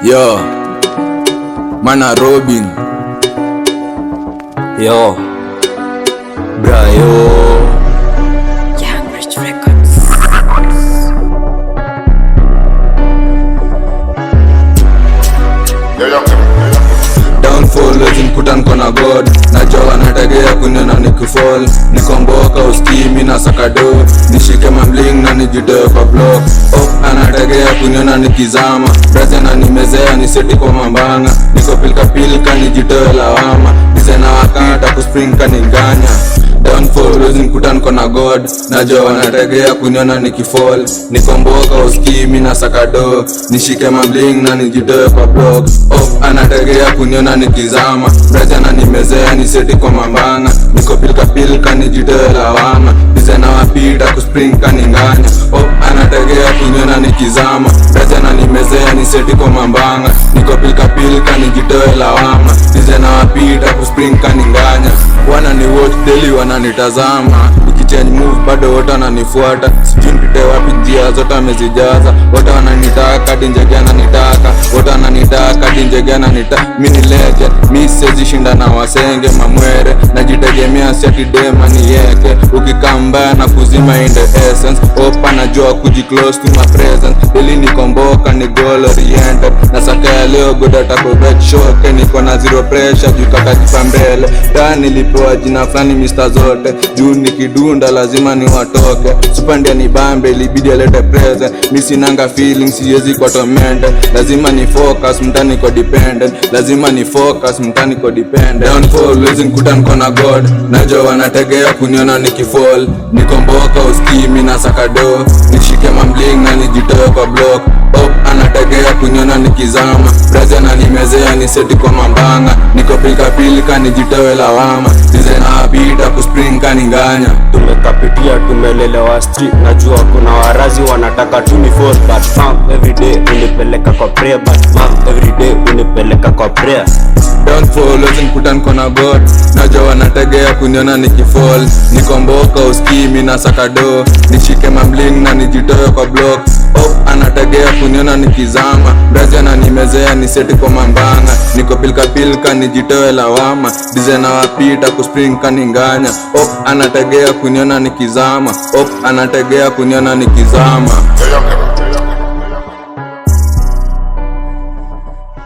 Yo, Mana Robin. Yo, Brayo. Young Rich Records. Downfall wezi mkuta nkona God. Najua wanategea kuniona nikifall. Nikomboka uskimi na sakado. Nishike mamling na nijitoe kwa block. Anategea kuniona nikizama. Brazi na nimezea niseti kwa mambanga. Niko pilka pilka nijitoe lawama. Disena wakata kuspring kaninganya. Downfall wezi mkuta nkona God. Najua wanategea kuniona nikifall. Nikomboka uskimi na sakado. Nishike mamling na nijitoe kwa block. Anategea kuniona nikizama. Brazi na nimezea niseti kwa mambanga. Niko pilka pilka nijitoe lawama. Disena wapita kuspring kaninganya. Anategea kuniona nikizama. Brazi na nimezea niseti kwa mambanga. Niko pilka pilka nijitoe lawama. Disena wapita kuspring kaninganya. Wana ni watch daily wananitazama. Change move bado wote wananifuata. Sijui nipite wapi njia zote wamezijaza. Wote wananitaka dinjege ananitaka. Wote wananitaka dinjege ananitaka. Mini legend, mi siwezi shinda na wasenge mamwere. Najitegemea si ati dema ni yeke. Ukikaa mbaya na kuzima in the essence. Opa najua kujiclose to my presence. Deli nikomboka ni goal oriented. Nasaka ya leo good atakobet shoke. Niko na zero pressure juu kaka kipambele. Taa nilipewa jina flani Mr. Zote. Juu nikidunda lazima ni watoke. Supandia ni bambe ilibidi alete present. Misinanga feelings siwezi kwa tormented. Lazima ni focus mtani kwa dependent. Lazima ni focus mtani kwa dependent. Downfall wezi nkuta nkona God. Najua wanategea kuniona nikifall. Nikomboka uskimi na sakado. Nishike mamling na nijitoe kwa block. Anategea kuniona nikizama. Brazi na nimezea niseti kwa mambanga. Niko pilka pilka nijitoe lawama. Disena wapita kuspring kaninganya. Tumekapitia tumelelewa street. Najua kuna warazi wanataka tuniforce. But mom everyday unipeleka kwa prayer. But mom everyday unipeleka kwa prayer. Downfall wezi nkuta nkona God. Najua wanategea kuniona nikifall. Nikomboka uskimi na sakado. Nishike mamling na nijitoe kwa block. Anategea kuniona nikizama. Brazi na nimezea niseti kwa mambanga. Niko pilka pilka nijitoe lawama. Disena wapita kuspring kaninganya. Anategea kuniona nikizama. Anategea kuniona nikizama.